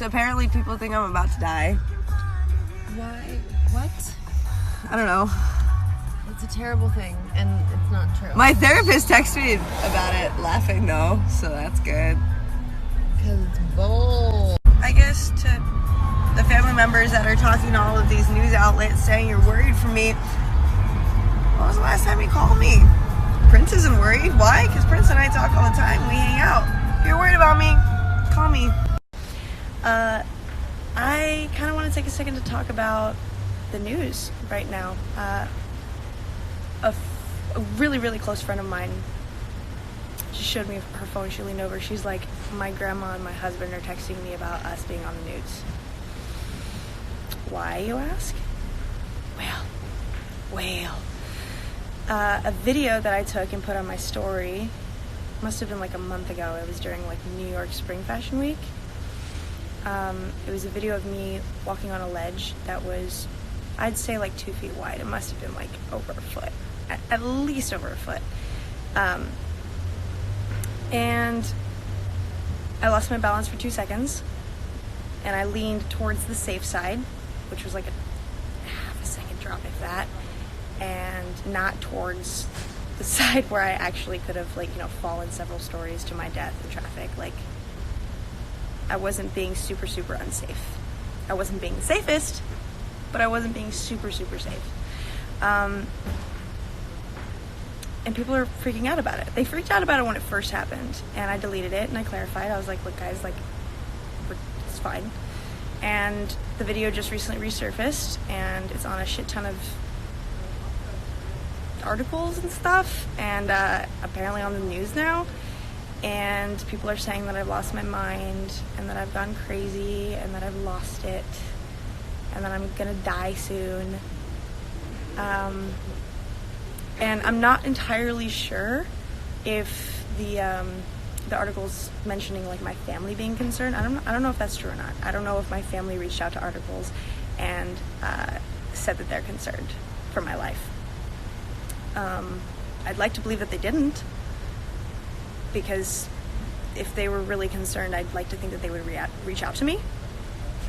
So apparently people think I'm about to die. Why? What? I don't know. It's a terrible thing, and it's not true. My therapist texted me about it, laughing though, so that's good. Because it's bold. I guess to the family members that are talking to all of these news outlets saying you're worried for me, when was the last time you called me? Prince isn't worried. Why? Because Prince and I talk all the time. We hang out. If you're worried about me, call me. I kind of want to take a second to talk about the news right now. A really, really close friend of mine, she showed me her phone. She leaned over. She's like, my grandma and my husband are texting me about us being on the news. Why, you ask? Well. A video that I took and put on my story must have been like a month ago. It was during like New York Spring Fashion Week. It was a video of me walking on a ledge that was, I'd say like 2 feet wide. It must have been like over a foot, at least over a foot. And I lost my balance for 2 seconds, and I leaned towards the safe side, which was like a half a second drop, if that, and not towards the side where I actually could have, like, you know, fallen several stories to my death in traffic. Like, I wasn't being super, super unsafe. I wasn't being the safest, but I wasn't being super, super safe. And people are freaking out about it. They freaked out about it when it first happened, and I deleted it and I clarified. I was like, look guys, like, it's fine. And the video just recently resurfaced, and it's on a shit ton of articles and stuff, and apparently on the news now. And people are saying that I've lost my mind, and that I've gone crazy, and that I've lost it, and that I'm gonna die soon. And I'm not entirely sure if the articles mentioning like my family being concerned. I don't know if that's true or not. I don't know if my family reached out to articles and said that they're concerned for my life. I'd like to believe that they didn't, because if they were really concerned, I'd like to think that they would reach out to me.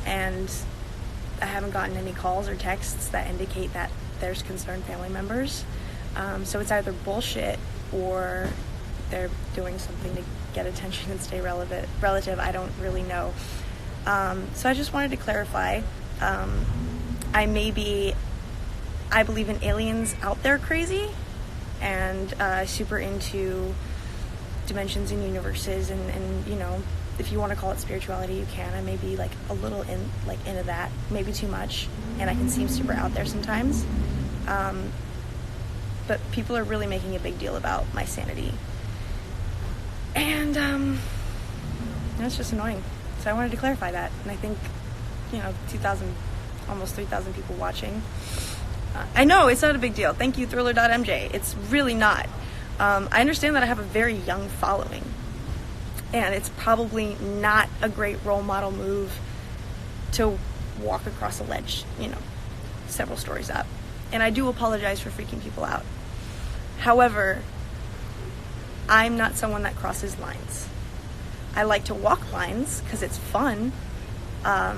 And I haven't gotten any calls or texts that indicate that there's concerned family members. So it's either bullshit or they're doing something to get attention and stay relative. I don't really know. So I just wanted to clarify. I believe in aliens out there crazy, and super into dimensions and universes, and you know, if you want to call it spirituality, you can. I may be like a little into that, maybe too much, and I can seem super out there sometimes. But people are really making a big deal about my sanity, and that's just annoying. So I wanted to clarify that, and I think, you know, 2,000, almost 3,000 people watching. I know it's not a big deal. Thank you, Thriller.mj. It's really not. I understand that I have a very young following, and it's probably not a great role model move to walk across a ledge, you know, several stories up. And I do apologize for freaking people out. However, I'm not someone that crosses lines. I like to walk lines because it's fun. I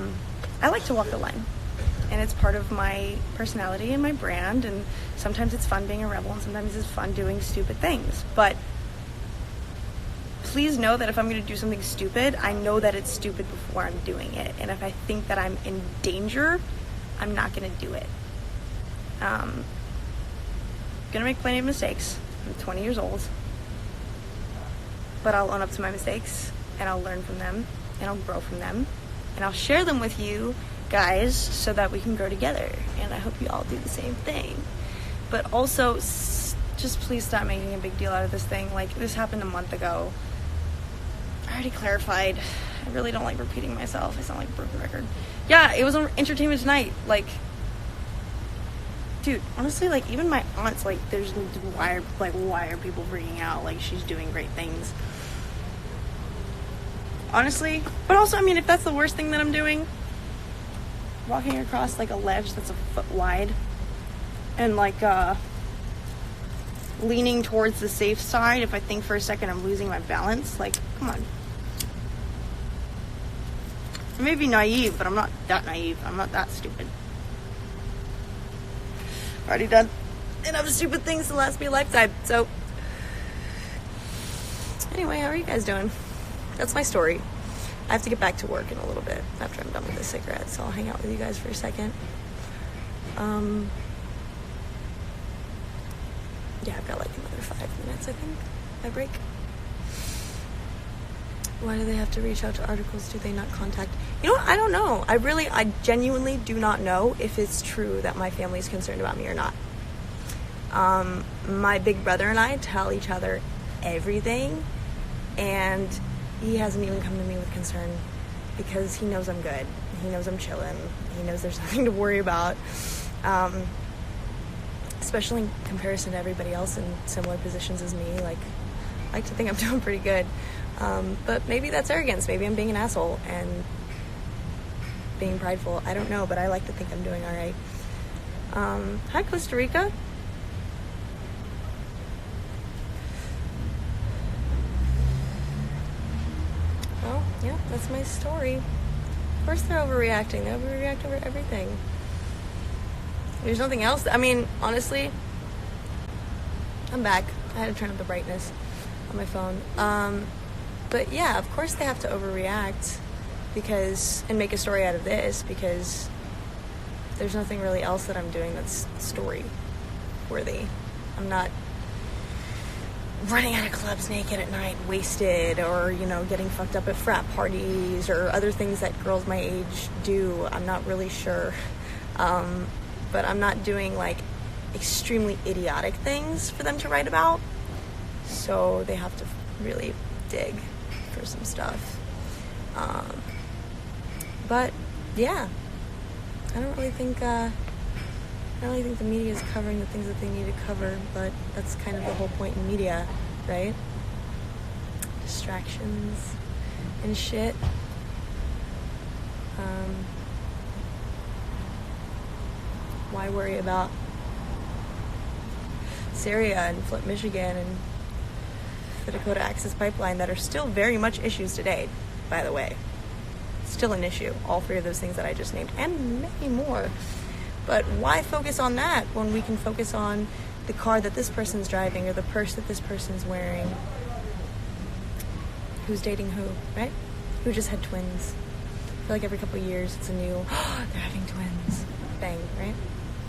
like to walk the line, and it's part of my personality and my brand, and sometimes it's fun being a rebel, and sometimes it's fun doing stupid things. But please know that if I'm going to do something stupid, I know that it's stupid before I'm doing it. And if I think that I'm in danger, I'm not going to do it. Gonna make plenty of mistakes. I'm 20 years old, but I'll own up to my mistakes, and I'll learn from them, and I'll grow from them, and I'll share them with you guys so that we can grow together. And I hope you all do the same thing. But also, just please stop making a big deal out of this thing. Like, this happened a month ago. I already clarified. I really don't like repeating myself. I sound like a broken record. Yeah, it was on Entertainment Tonight. Like, dude, honestly, like, even my aunt's like, why are people freaking out? Like, she's doing great things. Honestly. But also, I mean, if that's the worst thing that I'm doing, walking across like a ledge that's a foot wide, and like leaning towards the safe side, if I think for a second I'm losing my balance, like, come on. I may be naive, but I'm not that naive. I'm not that stupid. I've already done enough stupid things to last me a lifetime. So, anyway, how are you guys doing? That's my story. I have to get back to work in a little bit after I'm done with this cigarette, so I'll hang out with you guys for a second. Yeah, I've got like another 5 minutes, I think, my break. Why do they have to reach out to articles? Do they not contact? You know what? I don't know. I genuinely do not know if it's true that my family's concerned about me or not. My big brother and I tell each other everything, and he hasn't even come to me with concern because he knows I'm good. He knows I'm chilling. He knows there's nothing to worry about. Especially in comparison to everybody else in similar positions as me. Like, I like to think I'm doing pretty good. But maybe that's arrogance. Maybe I'm being an asshole and being prideful. I don't know, but I like to think I'm doing all right. Hi, Costa Rica. Well, yeah, that's my story. Of course they're overreacting. They overreact over everything. There's nothing else. I mean, honestly, I'm back. I had to turn up the brightness on my phone. But yeah, of course they have to overreact and make a story out of this, because there's nothing really else that I'm doing that's story worthy. I'm not running out of clubs naked at night, wasted, or, getting fucked up at frat parties or other things that girls my age do. I'm not really sure. But I'm not doing like extremely idiotic things for them to write about. So they have to really dig for some stuff. But yeah, I don't really think the media is covering the things that they need to cover, but that's kind of the whole point in media, right? Distractions and shit. Why worry about Syria and Flint, Michigan and the Dakota Access Pipeline that are still very much issues today, by the way. Still an issue, all 3 of those things that I just named, and many more. But why focus on that when we can focus on the car that this person's driving or the purse that this person's wearing? Who's dating who, right? Who just had twins? I feel like every couple of years it's a new, they're having twins. Bang, right?